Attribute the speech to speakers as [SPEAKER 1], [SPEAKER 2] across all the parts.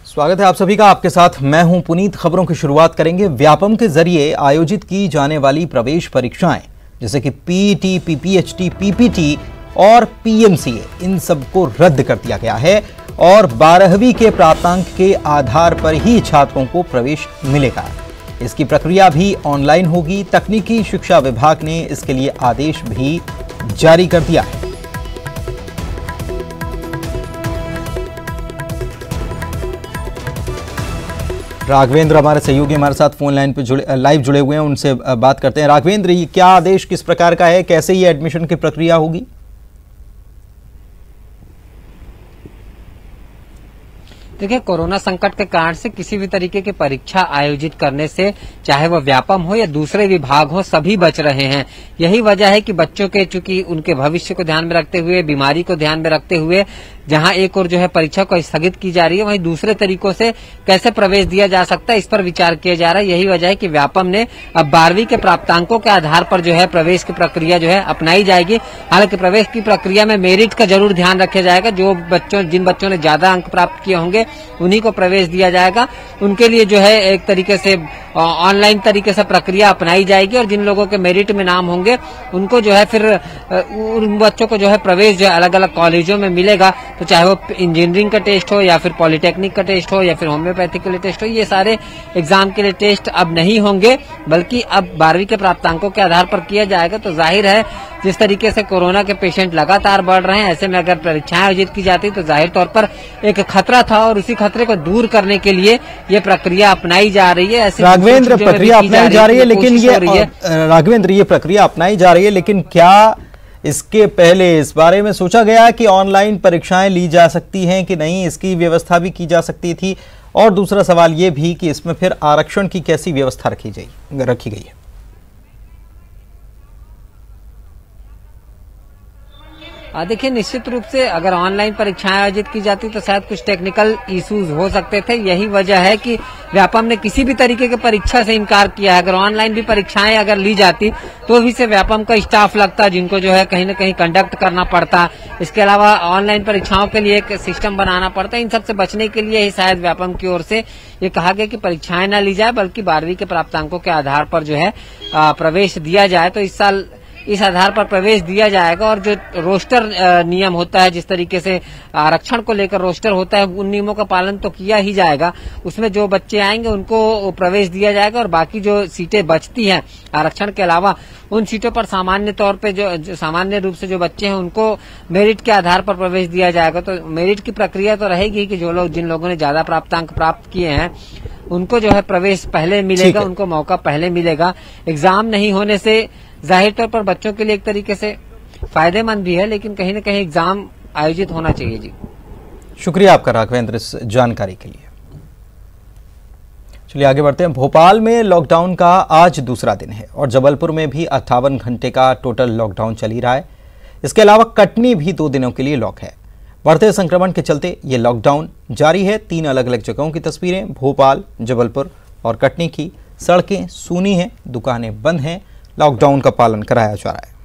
[SPEAKER 1] स्वागत है आप सभी का। आपके साथ मैं हूं पुनीत। खबरों की शुरुआत करेंगे। व्यापम के जरिए आयोजित की जाने वाली प्रवेश परीक्षाएं जैसे कि पीईटी, पीपीएचटी, पीपीटी और पीएमसीए, इन सबको रद्द कर दिया गया है और 12वीं के प्राप्तांक के आधार पर ही छात्रों को प्रवेश मिलेगा। इसकी प्रक्रिया भी ऑनलाइन होगी। तकनीकी शिक्षा विभाग ने इसके लिए आदेश भी जारी कर दिया है। राघवेंद्र हमारे सहयोगी हमारे साथ फोन लाइन पे लाइव जुड़े हुए हैं, उनसे बात करते हैं। राघवेंद्र, ये क्या आदेश किस प्रकार का है, कैसे ये एडमिशन की प्रक्रिया होगी?
[SPEAKER 2] देखिए, कोरोना संकट के कारण से किसी भी तरीके की परीक्षा आयोजित करने से, चाहे वो व्यापम हो या दूसरे विभाग हो, सभी बच रहे हैं। यही वजह है कि बच्चों के, चूंकि उनके भविष्य को ध्यान में रखते हुए, बीमारी को ध्यान में रखते हुए, जहां एक और जो है परीक्षा को स्थगित की जा रही है, वहीं दूसरे तरीकों से कैसे प्रवेश दिया जा सकता है, इस पर विचार किया जा रहा है। यही वजह है कि व्यापम ने अब 12वीं के प्राप्तांकों के आधार पर जो है प्रवेश की प्रक्रिया जो है अपनाई जाएगी। हालांकि प्रवेश की प्रक्रिया में मेरिट का जरूर ध्यान रखा जाएगा। जिन बच्चों ने ज्यादा अंक प्राप्त किए होंगे उन्हीं को प्रवेश दिया जाएगा। उनके लिए जो है एक तरीके से ऑनलाइन तरीके से प्रक्रिया अपनाई जाएगी और जिन लोगों के मेरिट में नाम होंगे उनको जो है फिर उन बच्चों को जो है प्रवेश जो है अलग अलग कॉलेजों में मिलेगा। तो चाहे वो इंजीनियरिंग का टेस्ट हो या फिर पॉलिटेक्निक का टेस्ट हो या फिर होम्योपैथी के लिए टेस्ट हो, ये सारे एग्जाम के लिए टेस्ट अब नहीं होंगे, बल्कि अब 12वीं के प्राप्तांकों के आधार पर किया जाएगा। तो जाहिर है जिस तरीके से कोरोना के पेशेंट लगातार बढ़ रहे हैं, ऐसे में अगर परीक्षाएं आयोजित की जाती तो जाहिर तौर पर एक खतरा था और उसी खतरे को दूर करने के लिए ये प्रक्रिया अपनाई जा रही है। ऐसे
[SPEAKER 1] राघवेंद्र, प्रक्रिया अपनाई जा रही है, लेकिन राघवेंद्र ये प्रक्रिया अपनाई जा रही है, लेकिन क्या इसके पहले इस बारे में सोचा गया कि ऑनलाइन परीक्षाएं ली जा सकती हैं कि नहीं, इसकी व्यवस्था भी की जा सकती थी? और दूसरा सवाल ये भी कि इसमें फिर आरक्षण की कैसी व्यवस्था रखी गई है?
[SPEAKER 2] देखिए, निश्चित रूप से अगर ऑनलाइन परीक्षाएं आयोजित की जाती तो शायद कुछ टेक्निकल इश्यूज हो सकते थे। यही वजह है कि व्यापम ने किसी भी तरीके की परीक्षा से इनकार किया है। अगर ऑनलाइन भी परीक्षाएं अगर ली जाती तो भी से व्यापम का स्टाफ लगता, जिनको जो है कहीं न कहीं कंडक्ट करना पड़ता। इसके अलावा ऑनलाइन परीक्षाओं के लिए एक सिस्टम बनाना पड़ता। इन सब से बचने के लिए ही शायद व्यापम की ओर से ये कहा गया कि परीक्षाएं न ली जाए, बल्कि 12वीं के प्राप्तांकों के आधार पर जो है प्रवेश दिया जाए। तो इस साल इस आधार पर प्रवेश दिया जाएगा और जो रोस्टर नियम होता है, जिस तरीके से आरक्षण को लेकर रोस्टर होता है, उन नियमों का पालन तो किया ही जाएगा। उसमें जो बच्चे आएंगे उनको प्रवेश दिया जाएगा और बाकी जो सीटें बचती हैं आरक्षण के अलावा, उन सीटों पर सामान्य तौर पे जो सामान्य रूप से जो बच्चे हैं उनको मेरिट के आधार पर प्रवेश दिया जाएगा। तो मेरिट की प्रक्रिया तो रहेगी कि जिन लोगों ने ज्यादा प्राप्तांक प्राप्त किए हैं उनको जो है प्रवेश पहले मिलेगा, उनको मौका पहले मिलेगा। एग्जाम नहीं होने से जाहिर तौर पर बच्चों के लिए एक तरीके से फायदेमंद भी है, लेकिन कहीं न कहीं एग्जाम आयोजित होना चाहिए। जी, शुक्रिया
[SPEAKER 1] आपका राघवेंद्र इस जानकारी के लिए। चलिए आगे बढ़ते हैं। भोपाल में लॉकडाउन का आज दूसरा दिन है और जबलपुर में भी 58 घंटे का टोटल लॉकडाउन चल ही रहा है। इसके अलावा कटनी भी 2 दिनों के लिए लॉक है। बढ़ते संक्रमण के चलते ये लॉकडाउन जारी है। 3 अलग अलग जगहों की तस्वीरें, भोपाल, जबलपुर और कटनी की। सड़कें सूनी हैं, दुकानें बंद हैं, लॉकडाउन का पालन कराया जा रहा है।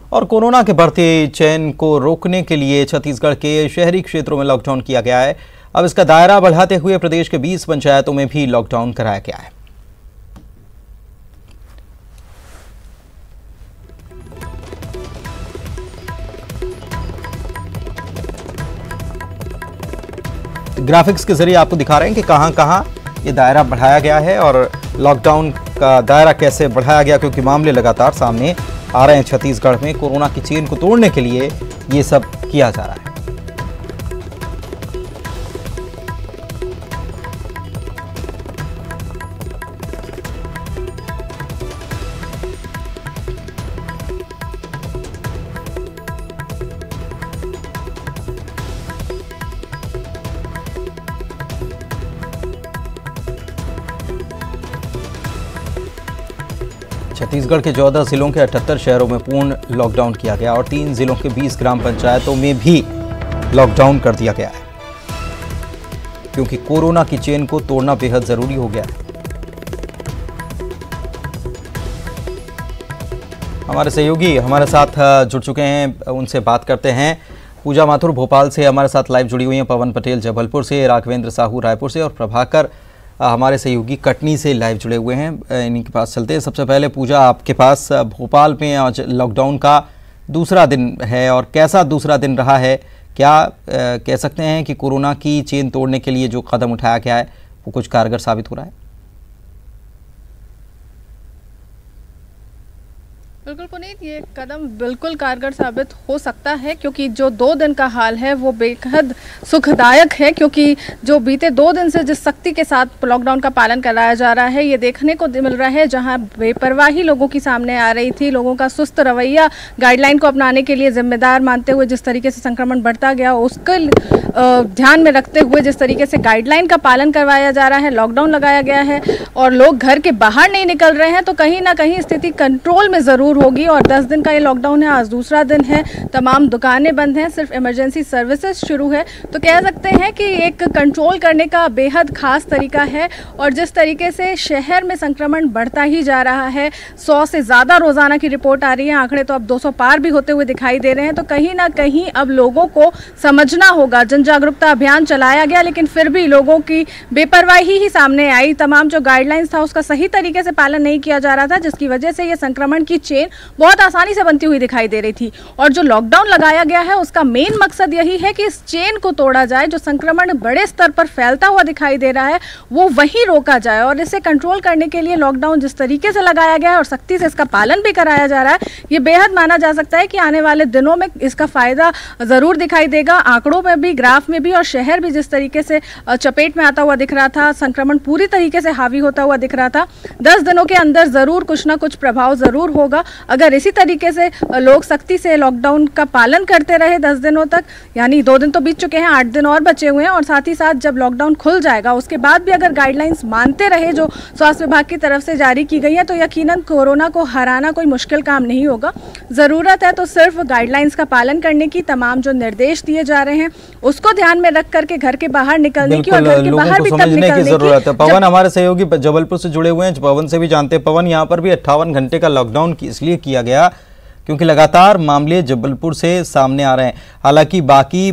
[SPEAKER 1] और कोरोना के बढ़ते चैन को रोकने के लिए छत्तीसगढ़ के शहरी क्षेत्रों में लॉकडाउन किया गया है। अब इसका दायरा बढ़ाते हुए प्रदेश के 20 पंचायतों में भी लॉकडाउन कराया गया है। ग्राफिक्स के जरिए आपको दिखा रहे हैं कि कहां-कहां ये दायरा बढ़ाया गया है और लॉकडाउन का दायरा कैसे बढ़ाया गया, क्योंकि मामले लगातार सामने आ रहे हैं। छत्तीसगढ़ में कोरोना की चेन को तोड़ने के लिए ये सब किया जा रहा है। छत्तीसगढ़ के 14 जिलों के 78 शहरों में पूर्ण लॉकडाउन किया गया और 3 जिलों के 20 ग्राम पंचायतों में भी लॉकडाउन कर दिया गया है। क्योंकि कोरोना की चेन को तोड़ना बेहद जरूरी हो गया है। हमारे सहयोगी हमारे साथ जुड़ चुके हैं, उनसे बात करते हैं। पूजा माथुर भोपाल से हमारे साथ लाइव जुड़ी हुई हैं, पवन पटेल जबलपुर से, राघवेंद्र साहू रायपुर से और प्रभाकर हमारे सहयोगी कटनी से लाइव जुड़े हुए हैं। इन्हीं के पास चलते हैं। सबसे पहले पूजा, आपके पास भोपाल में आज लॉकडाउन का दूसरा दिन है और कैसा दूसरा दिन रहा है? क्या कह सकते हैं कि कोरोना की चेन तोड़ने के लिए जो कदम उठाया गया है वो कुछ कारगर साबित हो रहा है?
[SPEAKER 3] बिल्कुल पुनीत, ये कदम बिल्कुल कारगर साबित हो सकता है क्योंकि जो 2 दिन का हाल है वो बेहद सुखदायक है, क्योंकि जो बीते 2 दिन से जिस सख्ती के साथ लॉकडाउन का पालन कराया जा रहा है ये देखने को मिल रहा है। जहां बेपरवाही लोगों की सामने आ रही थी, लोगों का सुस्त रवैया गाइडलाइन को अपनाने के लिए जिम्मेदार मानते हुए जिस तरीके से संक्रमण बढ़ता गया उसके ध्यान में रखते हुए जिस तरीके से गाइडलाइन का पालन करवाया जा रहा है, लॉकडाउन लगाया गया है और लोग घर के बाहर नहीं निकल रहे हैं, तो कहीं ना कहीं स्थिति कंट्रोल में ज़रूर होगी। और 10 दिन का ये लॉकडाउन है, आज दूसरा दिन है, तमाम दुकानें बंद हैं, सिर्फ इमरजेंसी सर्विसेज शुरू है, तो कह सकते हैं कि एक कंट्रोल करने का बेहद खास तरीका है। और जिस तरीके से शहर में संक्रमण बढ़ता ही जा रहा है, 100 से ज़्यादा रोज़ाना की रिपोर्ट आ रही है, आंकड़े तो अब 200 पार भी होते हुए दिखाई दे रहे हैं, तो कहीं ना कहीं अब लोगों को समझना होगा। जन जागरूकता अभियान चलाया गया लेकिन फिर भी लोगों की बेपरवाही ही सामने आई। तमाम जो गाइडलाइंस था उसका सही तरीके से पालन नहीं किया जा रहा था, जिसकी वजह से ये संक्रमण की चेन बहुत आसानी से बनती हुई दिखाई दे रही थी। और जो लॉकडाउन लगाया गया है उसका मेन मकसद यही है कि इस चेन को तोड़ा जाए। जो संक्रमण बड़े स्तर पर फैलता हुआ दिखाई दे रहा है वो वहीं रोका जाए, और इसे कंट्रोल करने के लिए लॉकडाउन जिस तरीके से लगाया गया है और सख्ती से इसका पालन भी कराया जा रहा है, ये बेहद माना जा सकता है कि आने वाले दिनों में इसका फायदा जरूर दिखाई देगा। आंकड़ों में भी, ग्राफ में भी, और शहर भी जिस तरीके से चपेट में आता हुआ दिख रहा था, संक्रमण पूरी तरीके से हावी होता हुआ दिख रहा था, 10 दिनों के अंदर जरूर कुछ ना कुछ प्रभाव जरूर होगा। अगर इसी तरीके से लोग सख्ती से लॉकडाउन का पालन करते रहे 10 दिनों तक, यानी 2 दिन तो बीत चुके हैं, 8 दिन और बचे हुए हैं, और साथ ही साथ जब लॉकडाउन खुल जाएगा उसके बाद भी अगर गाइडलाइंस मानते रहे जो स्वास्थ्य विभाग की तरफ से जारी की गई है, तो यकीनन कोरोना को हराना कोई मुश्किल काम नहीं होगा। जरूरत है तो सिर्फ गाइडलाइंस का पालन करने की, तमाम जो निर्देश दिए जा रहे हैं उसको ध्यान में रख करके घर के बाहर निकलने की, और घर के बाहर भी तब निकलने की जरूरत है।
[SPEAKER 1] पवन हमारे सहयोगी जबलपुर से जुड़े हुए हैं, पवन से भी जानते हैं। पवन, यहाँ पर भी 58 घंटे का लॉकडाउन इसलिए किया गया क्योंकि लगातार मामले जबलपुर से सामने आ रहे हैं। हालांकि बाकी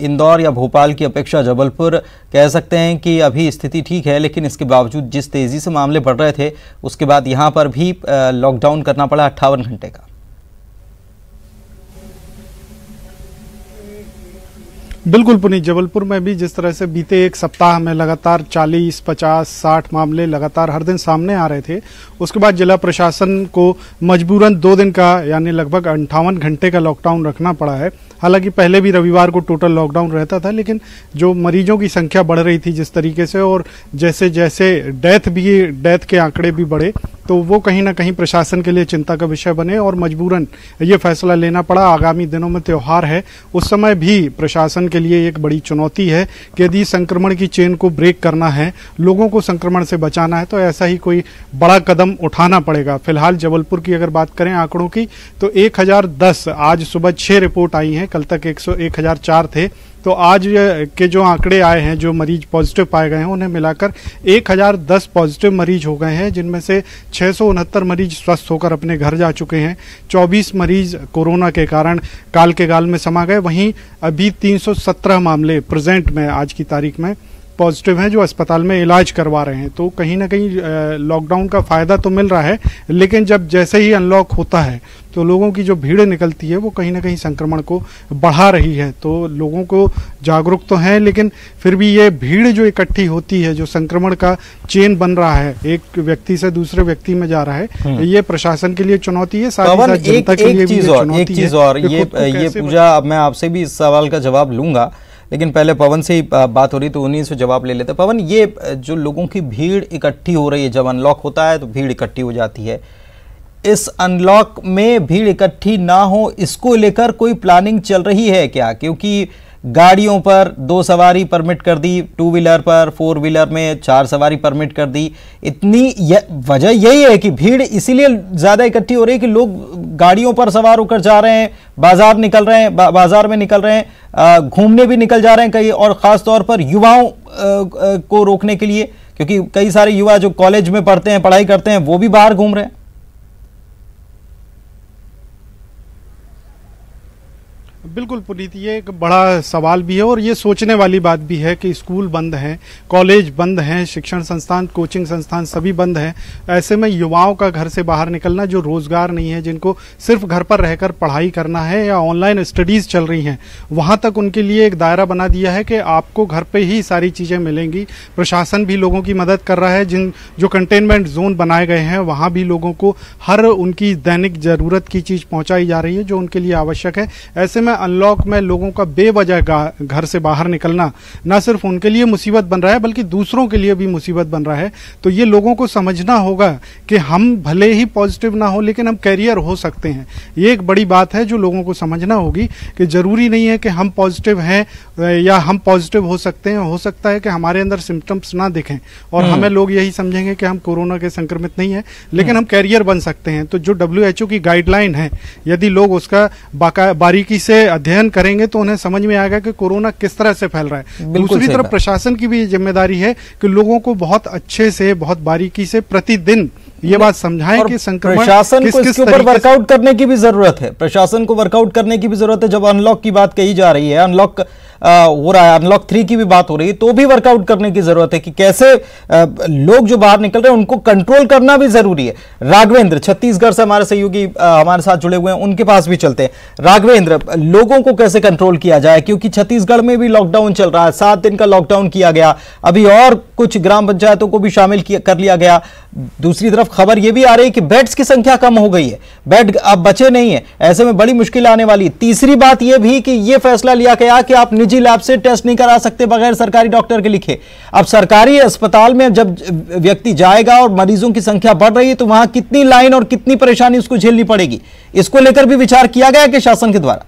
[SPEAKER 1] इंदौर या भोपाल की अपेक्षा जबलपुर कह सकते हैं कि अभी स्थिति ठीक है, लेकिन इसके बावजूद जिस तेजी से मामले बढ़ रहे थे उसके बाद यहाँ पर भी लॉकडाउन करना पड़ा 58 घंटे का।
[SPEAKER 4] बिल्कुल पुनीत, जबलपुर में भी जिस तरह से बीते एक सप्ताह में लगातार 40, 50, 60 मामले लगातार हर दिन सामने आ रहे थे, उसके बाद जिला प्रशासन को मजबूरन 2 दिन का यानी लगभग 58 घंटे का लॉकडाउन रखना पड़ा है। हालांकि पहले भी रविवार को टोटल लॉकडाउन रहता था, लेकिन जो मरीजों की संख्या बढ़ रही थी जिस तरीके से, और जैसे जैसे डेथ के आंकड़े भी बढ़े, तो वो कहीं ना कहीं प्रशासन के लिए चिंता का विषय बने और मजबूरन ये फैसला लेना पड़ा। आगामी दिनों में त्योहार है, उस समय भी प्रशासन के लिए एक बड़ी चुनौती है कि यदि संक्रमण की चेन को ब्रेक करना है, लोगों को संक्रमण से बचाना है, तो ऐसा ही कोई बड़ा कदम उठाना पड़ेगा। फिलहाल जबलपुर की अगर बात करें आंकड़ों की, तो 1010 आज सुबह 6 रिपोर्ट आई हैं, कल तक 1004 थे। तो आज के जो आंकड़े आए हैं, जो मरीज पॉजिटिव पाए गए हैं, उन्हें मिलाकर 1010 पॉजिटिव मरीज हो गए हैं, जिनमें से 669 मरीज स्वस्थ होकर अपने घर जा चुके हैं। 24 मरीज कोरोना के कारण काल के गाल में समा गए। वहीं अभी 317 मामले प्रेजेंट में आज की तारीख में पॉजिटिव हैं जो अस्पताल में इलाज करवा रहे हैं। तो कहीं ना कहीं लॉकडाउन का फायदा तो मिल रहा है, लेकिन जब जैसे ही अनलॉक होता है तो लोगों की जो भीड़ निकलती है वो कहीं ना कहीं संक्रमण को बढ़ा रही है। तो लोगों को जागरूक तो हैं, लेकिन फिर भी ये भीड़ जो इकट्ठी होती है, जो संक्रमण का चेन बन रहा है, एक व्यक्ति से दूसरे व्यक्ति में जा रहा है, ये प्रशासन के लिए चुनौती है, साथ ही साथ जनता के लिए भी
[SPEAKER 1] एक चीज और ये पूजा, अब मैं आपसे भी इस सवाल का जवाब लूंगा, लेकिन पहले पवन से ही बात हो रही तो उन्हीं से जवाब ले लेते। पवन, ये जो लोगों की भीड़ इकट्ठी हो रही है, जब अनलॉक होता है तो भीड़ इकट्ठी हो जाती है, इस अनलॉक में भीड़ इकट्ठी ना हो इसको लेकर कोई प्लानिंग चल रही है क्या? क्योंकि गाड़ियों पर 2 सवारी परमिट कर दी, 2 व्हीलर पर, 4 व्हीलर में 4 सवारी परमिट कर दी। वजह यही है कि भीड़ इसीलिए ज्यादा इकट्ठी हो रही है कि लोग गाड़ियों पर सवार होकर जा रहे हैं, बाजार निकल रहे हैं, बाजार में निकल रहे हैं, घूमने भी निकल जा रहे हैं कई, और खास तौर पर युवाओं को रोकने के लिए, क्योंकि कई सारे युवा जो कॉलेज में पढ़ते हैं, पढ़ाई करते हैं, वो भी बाहर घूम रहे हैं।
[SPEAKER 4] बिल्कुल पुनीत, ये एक बड़ा सवाल भी है और ये सोचने वाली बात भी है कि स्कूल बंद हैं, कॉलेज बंद हैं, शिक्षण संस्थान, कोचिंग संस्थान सभी बंद हैं। ऐसे में युवाओं का घर से बाहर निकलना, जो रोजगार नहीं है, जिनको सिर्फ घर पर रहकर पढ़ाई करना है या ऑनलाइन स्टडीज चल रही हैं, वहां तक उनके लिए एक दायरा बना दिया है कि आपको घर पे ही सारी चीजें मिलेंगी। प्रशासन भी लोगों की मदद कर रहा है, जो कंटेनमेंट जोन बनाए गए हैं वहां भी लोगों को हर उनकी दैनिक जरूरत की चीज पहुंचाई जा रही है जो उनके लिए आवश्यक है। ऐसे में अनलॉक में लोगों का बेवजह घर से बाहर निकलना न सिर्फ उनके लिए मुसीबत बन रहा है बल्कि दूसरों के लिए भी मुसीबत बन रहा है। तो ये लोगों को समझना होगा कि हम भले ही पॉजिटिव ना हो लेकिन हम कैरियर हो सकते हैं। ये एक बड़ी बात है जो लोगों को समझना होगी कि जरूरी नहीं है कि हम पॉजिटिव हैं या हम पॉजिटिव हो सकते हैं। हो सकता है कि हमारे अंदर सिम्टम्स ना दिखें और हमें लोग यही समझेंगे कि हम कोरोना के संक्रमित नहीं है, लेकिन हम कैरियर बन सकते हैं। तो जो WHO की गाइडलाइन है, यदि लोग उसका बारीकी से अध्ययन करेंगे तो उन्हें समझ में आएगा कि कोरोना किस तरह से फैल रहा है। दूसरी तरफ प्रशासन की भी जिम्मेदारी है कि लोगों को बहुत अच्छे से, बहुत बारीकी से प्रतिदिन ये बात समझाएं कि संक्रमण
[SPEAKER 1] प्रशासन को इसके ऊपर वर्कआउट करने की भी जरूरत है। प्रशासन को वर्कआउट करने की भी जरूरत है। जब अनलॉक की बात कही जा रही है, अनलॉक हो रहा है, अनलॉक 3 की भी बात हो रही है, तो भी वर्कआउट करने की जरूरत है कि कैसे लोग जो बाहर निकल रहे हैं उनको कंट्रोल करना भी जरूरी है। राघवेंद्र छत्तीसगढ़ से हमारे सहयोगी हमारे साथ जुड़े हुए हैं, उनके पास भी चलते हैं। राघवेंद्र, लोगों को कैसे कंट्रोल किया जाए, क्योंकि छत्तीसगढ़ में भी लॉकडाउन चल रहा है, 7 दिन का लॉकडाउन किया गया, अभी और कुछ ग्राम पंचायतों को भी शामिल कर लिया गया। दूसरी तरफ खबर यह भी आ रही है कि बेड्स की संख्या कम हो गई है, बेड अब बचे नहीं है, ऐसे में बड़ी मुश्किल आने वाली। तीसरी बात यह भी कि यह फैसला लिया गया कि आप निजी लैब से टेस्ट नहीं करा सकते बगैर सरकारी डॉक्टर के लिखे। अब सरकारी अस्पताल में जब व्यक्ति जाएगा और मरीजों की संख्या बढ़ रही है तो वहां कितनी लाइन और कितनी परेशानी उसको झेलनी पड़ेगी, इसको लेकर भी विचार किया गया कि शासन के द्वारा।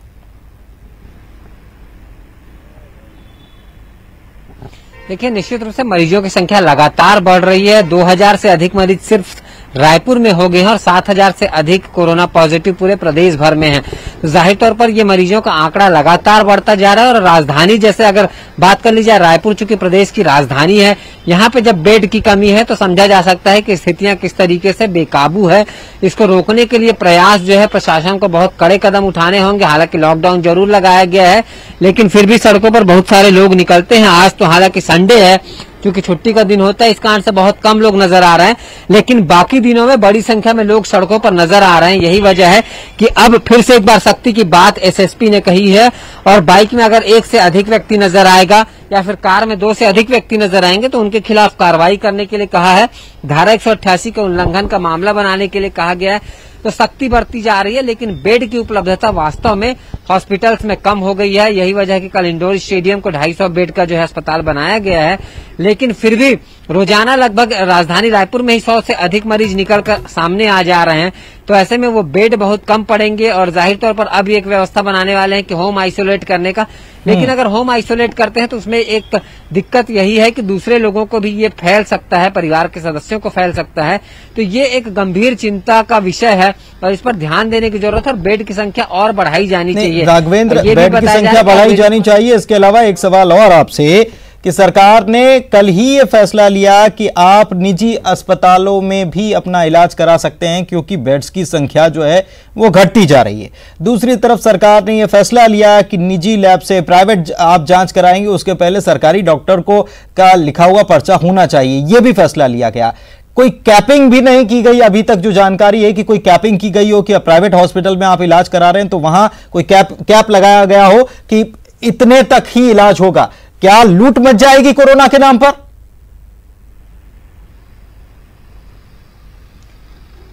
[SPEAKER 2] देखिए, निश्चित रूप से मरीजों की संख्या लगातार बढ़ रही है। 2000 से अधिक मरीज सिर्फ रायपुर में हो गए हैं और 7000 से अधिक कोरोना पॉजिटिव पूरे प्रदेश भर में हैं। तो जाहिर तौर पर ये मरीजों का आंकड़ा लगातार बढ़ता जा रहा है। और राजधानी जैसे अगर बात कर ली जाए, रायपुर चूंकि प्रदेश की राजधानी है, यहाँ पे जब बेड की कमी है तो समझा जा सकता है कि स्थितियां किस तरीके से बेकाबू है। इसको रोकने के लिए प्रयास जो है प्रशासन को बहुत कड़े कदम उठाने होंगे। हालांकि लॉकडाउन जरूर लगाया गया है, लेकिन फिर भी सड़कों पर बहुत सारे लोग निकलते हैं। आज तो हालांकि संडे है, क्योंकि छुट्टी का दिन होता है, इस कारण से बहुत कम लोग नजर आ रहे हैं, लेकिन बाकी दिनों में बड़ी संख्या में लोग सड़कों पर नजर आ रहे हैं। यही वजह है कि अब फिर से एक बार सख्ती की बात SSP ने कही है और बाइक में अगर 1 से अधिक व्यक्ति नजर आएगा या फिर कार में 2 से अधिक व्यक्ति नजर आएंगे तो उनके खिलाफ कार्रवाई करने के लिए कहा है। धारा 188 के उल्लंघन का मामला बनाने के लिए कहा गया है। तो सख्ती बरती जा रही है, लेकिन बेड की उपलब्धता वास्तव में हॉस्पिटल्स में कम हो गई है। यही वजह है कि कल इंडोर स्टेडियम को 250 बेड का जो है अस्पताल बनाया गया है, लेकिन फिर भी रोजाना लगभग राजधानी रायपुर में ही 100 से अधिक मरीज निकलकर सामने आ जा रहे हैं। तो ऐसे में वो बेड बहुत कम पड़ेंगे और जाहिर तौर पर अब एक व्यवस्था बनाने वाले हैं कि होम आइसोलेट करने का। लेकिन अगर होम आइसोलेट करते हैं तो उसमें एक दिक्कत यही है कि दूसरे लोगों को भी ये फैल सकता है, परिवार के सदस्यों को फैल सकता है। तो ये एक गंभीर चिंता का विषय है और इस पर ध्यान देने की जरूरत है और बेड की संख्या और बढ़ाई जानी चाहिए।
[SPEAKER 1] राघवेंद्र, बेड की संख्या बढ़ाई जानी चाहिए। इसके अलावा एक सवाल और आपसे कि सरकार ने कल ही ये फैसला लिया कि आप निजी अस्पतालों में भी अपना इलाज करा सकते हैं क्योंकि बेड्स की संख्या जो है वो घटती जा रही है। दूसरी तरफ सरकार ने ये फैसला लिया कि निजी लैब से प्राइवेट आप जांच कराएंगे उसके पहले सरकारी डॉक्टर को का लिखा हुआ पर्चा होना चाहिए, ये भी फैसला लिया गया। कोई कैपिंग भी नहीं की गई। अभी तक जो जानकारी है कि कोई कैपिंग की गई हो कि प्राइवेट हॉस्पिटल में आप इलाज करा रहे हैं तो वहां कोई कैप लगाया गया हो कि इतने तक ही इलाज होगा। क्या लूट मच जाएगी कोरोना के नाम पर?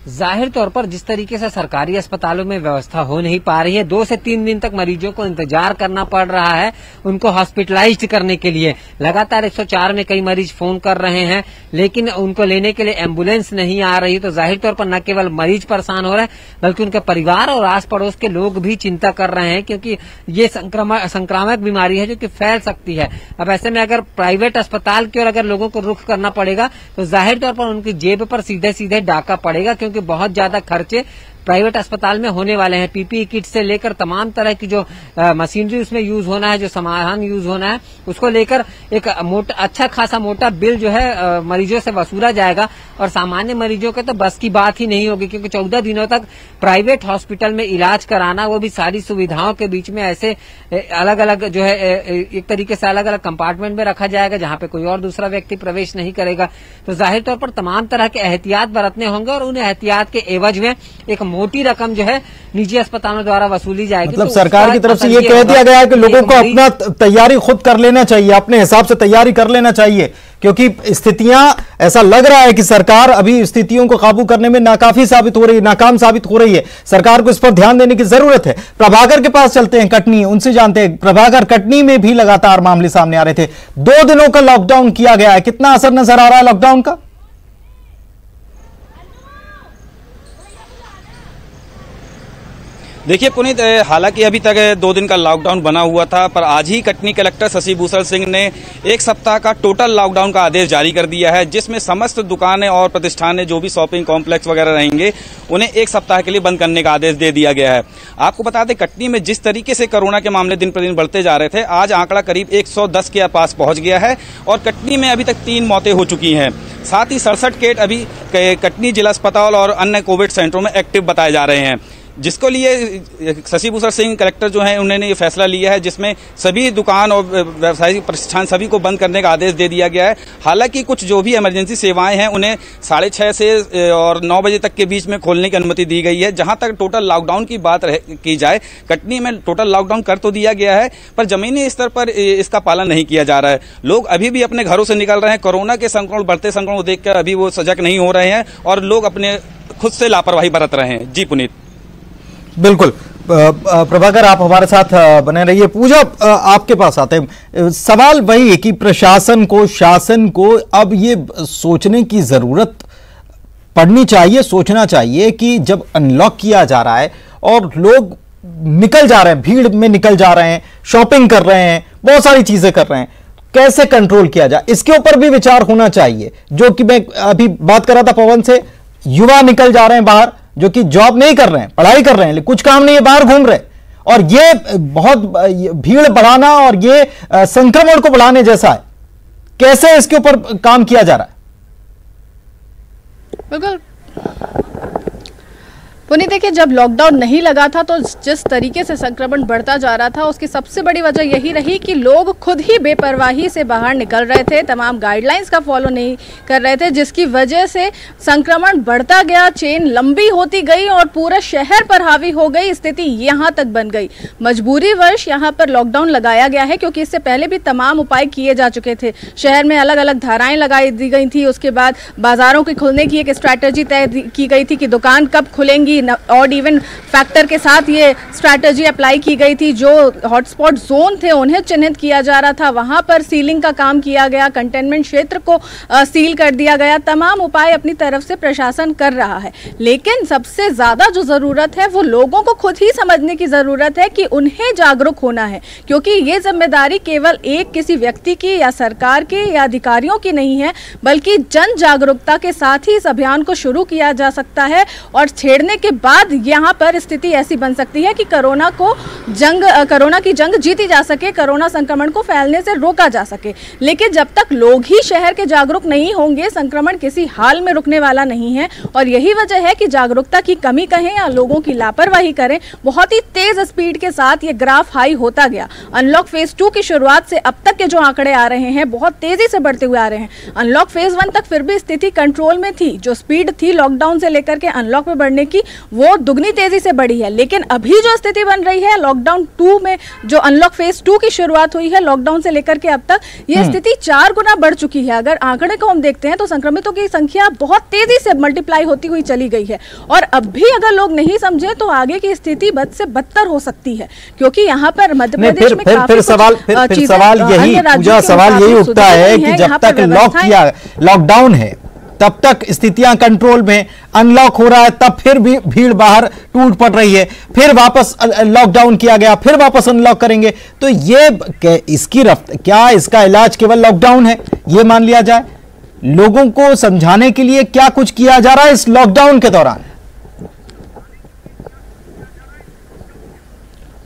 [SPEAKER 2] जाहिर तौर पर जिस तरीके से सरकारी अस्पतालों में व्यवस्था हो नहीं पा रही है, 2 से 3 दिन तक मरीजों को इंतजार करना पड़ रहा है उनको हॉस्पिटलाइज्ड करने के लिए। लगातार 104 में कई मरीज फोन कर रहे हैं, लेकिन उनको लेने के लिए एम्बुलेंस नहीं आ रही। तो जाहिर तौर पर न केवल मरीज परेशान हो रहे हैं, बल्कि उनके परिवार और आस पड़ोस के लोग भी चिंता कर रहे हैं, क्योंकि ये संक्रामक बीमारी है जो कि फैल सकती है। अब ऐसे में अगर प्राइवेट अस्पताल की ओर अगर लोगों को रुख करना पड़ेगा तो जाहिर तौर पर उनकी जेब पर सीधे सीधे डाका पड़ेगा, क्योंकि बहुत ज्यादा खर्चे प्राइवेट अस्पताल में होने वाले हैं। पीपीई किट से लेकर तमाम तरह की जो मशीनरी उसमें यूज होना है, जो सामान यूज होना है, उसको लेकर एक अच्छा खासा मोटा बिल जो है मरीजों से वसूला जाएगा। और सामान्य मरीजों के तो बस की बात ही नहीं होगी, क्योंकि 14 दिनों तक प्राइवेट हॉस्पिटल में इलाज कराना, वो भी सारी सुविधाओं के बीच में ऐसे अलग अलग जो है एक तरीके से अलग अलग कंपार्टमेंट में रखा जाएगा जहां पे कोई और दूसरा व्यक्ति प्रवेश नहीं करेगा। तो जाहिर तौर पर तमाम तरह के एहतियात बरतने होंगे और उन एहतियात के एवज में एक मोटी रकम जो है निजी अस्पतालों द्वारा वसूली जाएगी।
[SPEAKER 1] मतलब
[SPEAKER 2] तो
[SPEAKER 1] सरकार की तरफ से ये कह दिया गया है कि लोगों को अपना तैयारी खुद कर लेना चाहिए, अपने हिसाब से तैयारी कर लेना चाहिए, क्योंकि स्थितियां, ऐसा लग रहा है कि सरकार अभी स्थितियों को काबू करने में नाकाफी साबित हो रही है, नाकाम साबित हो रही है। सरकार को इस पर ध्यान देने की जरूरत है। प्रभाकर के पास चलते हैं, कटनी, उनसे जानते हैं। प्रभाकर, कटनी में भी लगातार मामले सामने आ रहे थे, 2 दिनों का लॉकडाउन किया गया है, कितना असर नजर आ रहा है लॉकडाउन का?
[SPEAKER 5] देखिए पुनीत, हालांकि अभी तक 2 दिन का लॉकडाउन बना हुआ था, पर आज ही कटनी कलेक्टर शशि भूषण सिंह ने 1 सप्ताह का टोटल लॉकडाउन का आदेश जारी कर दिया है, जिसमें समस्त दुकानें और प्रतिष्ठानें जो भी शॉपिंग कॉम्प्लेक्स वगैरह रहेंगे उन्हें 1 सप्ताह के लिए बंद करने का आदेश दे दिया गया है। आपको बता दें, कटनी में जिस तरीके से कोरोना के मामले दिन प्रतिदिन बढ़ते जा रहे थे, आज आंकड़ा करीब 110 के पास पहुंच गया है और कटनी में अभी तक 3 मौतें हो चुकी हैं। साथ ही 67 केस अभी कटनी जिला अस्पताल और अन्य कोविड सेंटरों में एक्टिव बताए जा रहे हैं, जिसको लिए शशि भूषण सिंह कलेक्टर जो हैं उन्होंने ये फैसला लिया है, जिसमें सभी दुकान और व्यावसायिक प्रतिष्ठान सभी को बंद करने का आदेश दे दिया गया है। हालांकि कुछ जो भी इमरजेंसी सेवाएं हैं उन्हें 6:30 से और 9 बजे तक के बीच में खोलने की अनुमति दी गई है। जहां तक टोटल लॉकडाउन की बात की जाए, कटनी में टोटल लॉकडाउन कर तो दिया गया है, पर जमीनी स्तर पर इसका पालन नहीं किया जा रहा है। लोग अभी भी अपने घरों से निकल रहे हैं, कोरोना के संक्रमण, बढ़ते संक्रमण को देखकर अभी वो सजग नहीं हो रहे हैं और लोग अपने खुद से लापरवाही बरत रहे हैं। जी पुनीत।
[SPEAKER 1] बिल्कुल प्रभाकर, आप हमारे साथ बने रहिए। पूजा, आपके पास आते हैं। सवाल वही है कि प्रशासन को, शासन को अब ये सोचने की जरूरत पड़नी चाहिए, सोचना चाहिए कि जब अनलॉक किया जा रहा है और लोग निकल जा रहे हैं, भीड़ में निकल जा रहे हैं, शॉपिंग कर रहे हैं, बहुत सारी चीजें कर रहे हैं, कैसे कंट्रोल किया जाए, इसके ऊपर भी विचार होना चाहिए। जो कि मैं अभी बात कर रहा था पवन से, युवा निकल जा रहे हैं बाहर, जो कि जॉब नहीं कर रहे हैं, पढ़ाई कर रहे हैं, कुछ काम नहीं है, बाहर घूम रहे हैं, और ये बहुत भीड़ बढ़ाना और ये संक्रमण को बढ़ाने जैसा है। कैसे इसके ऊपर काम किया जा रहा है?
[SPEAKER 3] बिल्कुल पुनीत, देखिए, जब लॉकडाउन नहीं लगा था तो जिस तरीके से संक्रमण बढ़ता जा रहा था, उसकी सबसे बड़ी वजह यही रही कि लोग खुद ही बेपरवाही से बाहर निकल रहे थे, तमाम गाइडलाइंस का फॉलो नहीं कर रहे थे, जिसकी वजह से संक्रमण बढ़ता गया, चेन लंबी होती गई और पूरा शहर पर हावी हो गई। स्थिति यहाँ तक बन गई। मजबूरीवश यहाँ पर लॉकडाउन लगाया गया है, क्योंकि इससे पहले भी तमाम उपाय किए जा चुके थे। शहर में अलग अलग धाराएं लगाई दी गई थी। उसके बाद बाजारों के खुलने की एक स्ट्रैटेजी तय की गई थी कि दुकान कब खुलेंगी, ऑड इवन फैक्टर के साथ ये स्ट्रैटेजी अप्लाई की गई थी। जो हॉटस्पॉट जोन थे उन्हें चिन्हित किया जा रहा था, वहां पर सीलिंग का काम किया गया, कंटेनमेंट क्षेत्र को सील कर दिया गया। तमाम उपाय अपनी तरफ से प्रशासन कर रहा है, लेकिन सबसे ज्यादा जो जरूरत है वो लोगों को खुद ही समझने की जरूरत है कि उन्हें जागरूक होना है, क्योंकि ये जिम्मेदारी केवल एक किसी व्यक्ति की या सरकार की या अधिकारियों की नहीं है, बल्कि जन जागरूकता के साथ ही इस अभियान को शुरू किया जा सकता है और छेड़ने के बाद यहाँ पर स्थिति ऐसी बन सकती है कि कोरोना की जंग जीती जा सके, कोरोना संक्रमण को फैलने से रोका जा सके। लेकिन जब तक लोग ही शहर के जागरूक नहीं होंगे, संक्रमण किसी हाल में रुकने वाला नहीं है। और यही वजह है कि जागरूकता की कमी कहें या लोगों की लापरवाही करें, बहुत ही तेज स्पीड के साथ ये ग्राफ हाई होता गया। अनलॉक फेज 2 की शुरुआत से अब तक के जो आंकड़े आ रहे हैं बहुत तेजी से बढ़ते हुए आ रहे हैं। अनलॉक फेज 1 तक फिर भी स्थिति कंट्रोल में थी। जो स्पीड थी लॉकडाउन से लेकर के अनलॉक में बढ़ने की, वो दुगनी तेजी से बढ़ी है। लेकिन अभी जो स्थिति बन रही है लॉकडाउन 2 में, जो अनलॉक फेज 2 की शुरुआत हुई है लॉकडाउन से लेकर के अब तक, ये स्थिति 4 गुना बढ़ चुकी है। अगर आंकड़े को हम देखते हैं तो संक्रमितों की संख्या बहुत तेजी से मल्टीप्लाई होती हुई चली गई है, और अब भी अगर लोग नहीं समझे तो आगे की स्थिति बद से बदतर हो सकती है, क्योंकि यहाँ पर मध्य प्रदेश में
[SPEAKER 1] फिर सवाल यही उठता है कि जब तक लॉकडाउन है तब तक स्थितियां कंट्रोल में, अनलॉक हो रहा है तब फिर भी भीड़ बाहर टूट पड़ रही है, फिर वापस लॉकडाउन किया गया, फिर वापस अनलॉक करेंगे। तो ये क्या इसका इलाज केवल लॉकडाउन है, ये मान लिया जाए? लोगों को समझाने के लिए क्या कुछ किया जा रहा है इस लॉकडाउन के दौरान?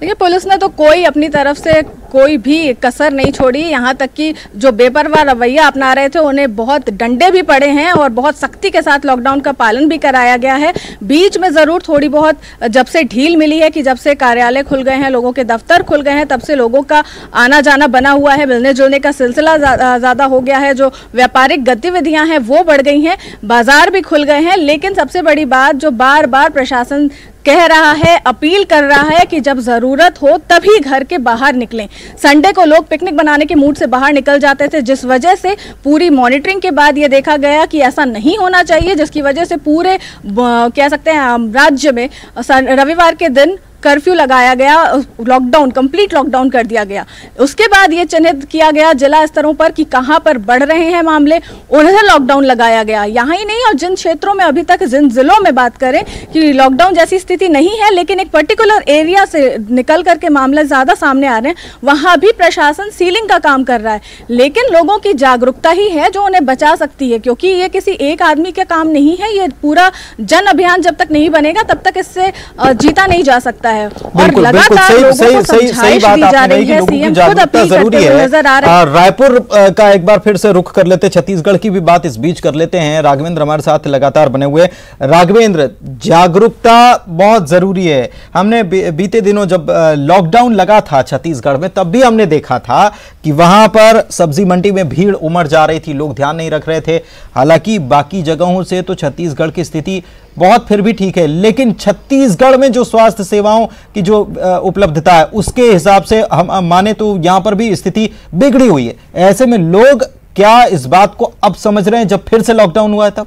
[SPEAKER 3] देखिए, पुलिस ने तो कोई अपनी तरफ से कोई भी कसर नहीं छोड़ी। यहाँ तक कि जो बेपरवाह रवैया अपना रहे थे उन्हें बहुत डंडे भी पड़े हैं और बहुत सख्ती के साथ लॉकडाउन का पालन भी कराया गया है। बीच में ज़रूर थोड़ी बहुत जब से ढील मिली है कि जब से कार्यालय खुल गए हैं, लोगों के दफ्तर खुल गए हैं, तब से लोगों का आना जाना बना हुआ है, मिलने जुलने का सिलसिला ज़्यादा हो गया है, जो व्यापारिक गतिविधियाँ हैं वो बढ़ गई हैं, बाजार भी खुल गए हैं। लेकिन सबसे बड़ी बात जो बार बार प्रशासन कह रहा है, अपील कर रहा है कि जब जरूरत हो तभी घर के बाहर निकलें। संडे को लोग पिकनिक बनाने के मूड से बाहर निकल जाते थे, जिस वजह से पूरी मॉनिटरिंग के बाद ये देखा गया कि ऐसा नहीं होना चाहिए, जिसकी वजह से पूरे कह सकते हैं राज्य में रविवार के दिन कर्फ्यू लगाया गया, लॉकडाउन, कंप्लीट लॉकडाउन कर दिया गया। उसके बाद ये चिन्हित किया गया जिला स्तरों पर कि कहां पर बढ़ रहे हैं मामले, उन्हें लॉकडाउन लगाया गया। यहाँ ही नहीं, और जिन क्षेत्रों में अभी तक, जिन जिलों में बात करें कि लॉकडाउन जैसी स्थिति नहीं है लेकिन एक पर्टिकुलर एरिया से निकल करके मामले ज्यादा सामने आ रहे हैं, वहां भी प्रशासन सीलिंग का काम कर रहा है। लेकिन लोगों की जागरूकता ही है जो उन्हें बचा सकती है, क्योंकि ये किसी एक आदमी का काम नहीं है। ये पूरा जन अभियान जब तक नहीं बनेगा तब तक इससे जीता नहीं जा सकता है। और लगातार लोगों को समझाइश दी जा रही है, सीएम खुद अपील करते हुए नजर आ रहे हैं।
[SPEAKER 1] रायपुर का एक बार फिर से रुख कर लेते, छत्तीसगढ़ की भी बात इस बीच कर लेते हैं। राघवेंद्र हमारे साथ लगातार बने हुए। राघवेंद्र, जागरूकता बहुत जरूरी है। हमने बीते दिनों जब लॉकडाउन लगा था छत्तीसगढ़ में, तब भी हमने देखा था कि वहां पर सब्जी मंडी में भीड़ उमड़ जा रही थी, लोग ध्यान नहीं रख रहे थे। हालांकि बाकी जगहों से तो छत्तीसगढ़ की स्थिति बहुत फिर भी ठीक है, लेकिन छत्तीसगढ़ में जो स्वास्थ्य सेवाओं की जो उपलब्धता है उसके हिसाब से हम माने तो यहां पर भी स्थिति बिगड़ी हुई है। ऐसे में लोग क्या इस बात को अब समझ रहे हैं जब फिर से लॉकडाउन हुआ है तब?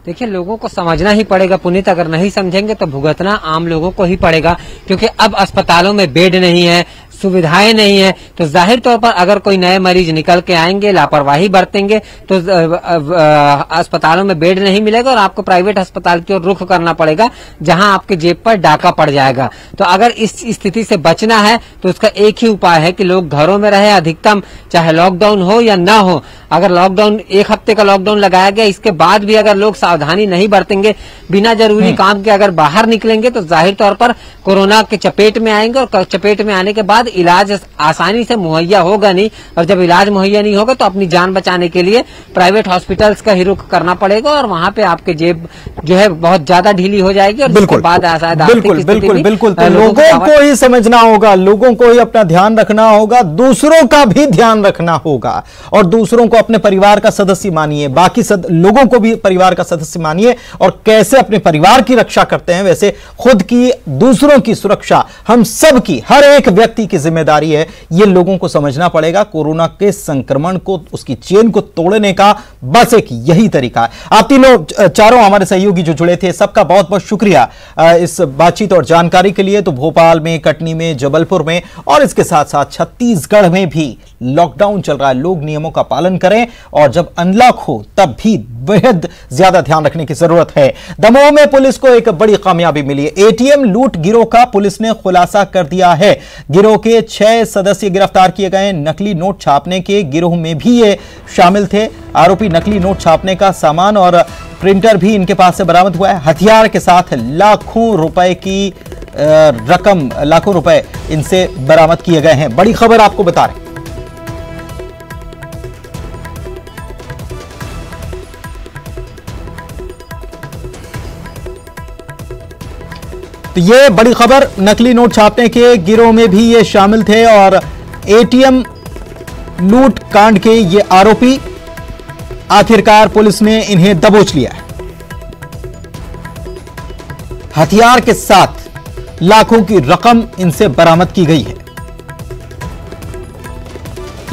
[SPEAKER 2] देखिए, लोगों को समझना ही पड़ेगा पुनीत, अगर नहीं समझेंगे तो भुगतना आम लोगों को ही पड़ेगा, क्योंकि अब अस्पतालों में बेड नहीं है, सुविधाएं नहीं है, तो जाहिर तौर पर अगर कोई नए मरीज निकल के आएंगे, लापरवाही बरतेंगे तो अस्पतालों में बेड नहीं मिलेगा और आपको प्राइवेट अस्पताल की ओर रुख करना पड़ेगा, जहां आपके जेब पर डाका पड़ जाएगा। तो अगर इस स्थिति से बचना है तो उसका एक ही उपाय है कि लोग घरों में रहे अधिकतम, चाहे लॉकडाउन हो या ना हो। अगर लॉकडाउन, 1 हफ्ते का लॉकडाउन लगाया गया, इसके बाद भी अगर लोग सावधानी नहीं बरतेंगे, बिना जरूरी काम के अगर बाहर निकलेंगे तो जाहिर तौर पर कोरोना के चपेट में आएंगे, और चपेट में आने के बाद इलाज आसानी से मुहैया होगा नहीं, और जब इलाज मुहैया नहीं होगा तो अपनी जान बचाने के लिए प्राइवेट हॉस्पिटल्स का ही रुख करना पड़ेगा, और वहां पे आपके जेब जो है बहुत ज्यादा ढीली हो जाएगी। और उसके बाद
[SPEAKER 1] बिल्कुल तो लोगों को ही समझना होगा, लोगों को ही अपना ध्यान रखना होगा, दूसरों का भी ध्यान रखना होगा, और दूसरों को अपने परिवार का सदस्य मानिए, बाकी लोगों को भी परिवार का सदस्य मानिए। और कैसे अपने परिवार की रक्षा करते हैं, वैसे खुद की, दूसरों की सुरक्षा हम सब की, हर एक व्यक्ति की जिम्मेदारी है। यह लोगों को समझना पड़ेगा। कोरोना के संक्रमण को, उसकी चेन को तोड़ने का बस एक यही तरीका है। आप तीनों, चारों हमारे सहयोगी जो जुड़े थे, सबका बहुत बहुत शुक्रिया इस बातचीत और जानकारी के लिए। तो भोपाल में, कटनी में, जबलपुर में और इसके साथ साथ छत्तीसगढ़ में भी लॉकडाउन चल रहा है। लोग नियमों का पालन करें, और जब अनलॉक हो तब भी बेहद ज्यादा ध्यान रखने की जरूरत है। दमोह में पुलिस को एक बड़ी कामयाबी मिली है। एटीएम लूट गिरोह का पुलिस ने खुलासा कर दिया है। गिरोह के 6 सदस्य गिरफ्तार किए गए। नकली नोट छापने के गिरोह में भी ये शामिल थे। आरोपी नकली नोट छापने का सामान और प्रिंटर भी इनके पास से बरामद हुआ है। हथियार के साथ लाखों रुपए की रकम, लाखों रुपए इनसे बरामद किए गए हैं। बड़ी खबर आपको बता रहे हैं। तो ये बड़ी खबर, नकली नोट छापने के गिरोह में भी ये शामिल थे और एटीएम लूट कांड के ये आरोपी आखिरकार पुलिस ने इन्हें दबोच लिया है। हथियार के साथ लाखों की रकम इनसे बरामद की गई है।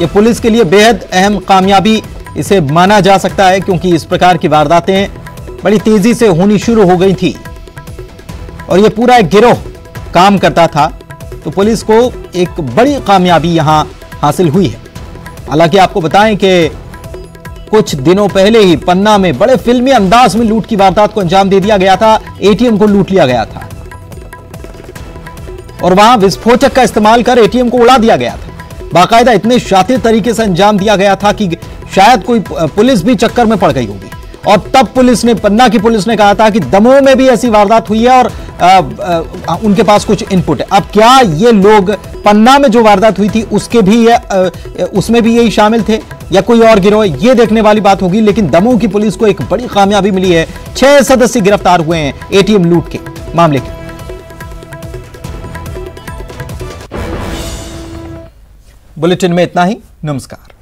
[SPEAKER 1] यह पुलिस के लिए बेहद अहम कामयाबी इसे माना जा सकता है, क्योंकि इस प्रकार की वारदातें बड़ी तेजी से होनी शुरू हो गई थी और यह पूरा एक गिरोह काम करता था। तो पुलिस को एक बड़ी कामयाबी यहां हासिल हुई है। हालांकि आपको बताएं कि कुछ दिनों पहले ही पन्ना में बड़े फिल्मी अंदाज में लूट की वारदात को अंजाम दे दिया गया था। एटीएम को लूट लिया गया था और वहां विस्फोटक का इस्तेमाल कर एटीएम को उड़ा दिया गया था। बाकायदा इतने शातिर तरीके से अंजाम दिया गया था कि शायद कोई पुलिस भी चक्कर में पड़ गई होगी। और तब पुलिस ने, पन्ना की पुलिस ने कहा था कि दमोह में भी ऐसी वारदात हुई है और उनके पास कुछ इनपुट है। अब क्या ये लोग पन्ना में जो वारदात हुई थी उसमें भी यही शामिल थे या कोई और गिरोह, ये देखने वाली बात होगी। लेकिन दमोह की पुलिस को एक बड़ी कामयाबी मिली है। 6 सदस्य गिरफ्तार हुए हैं एटीएम लूट के मामले के। बुलेटिन में इतना ही। नमस्कार।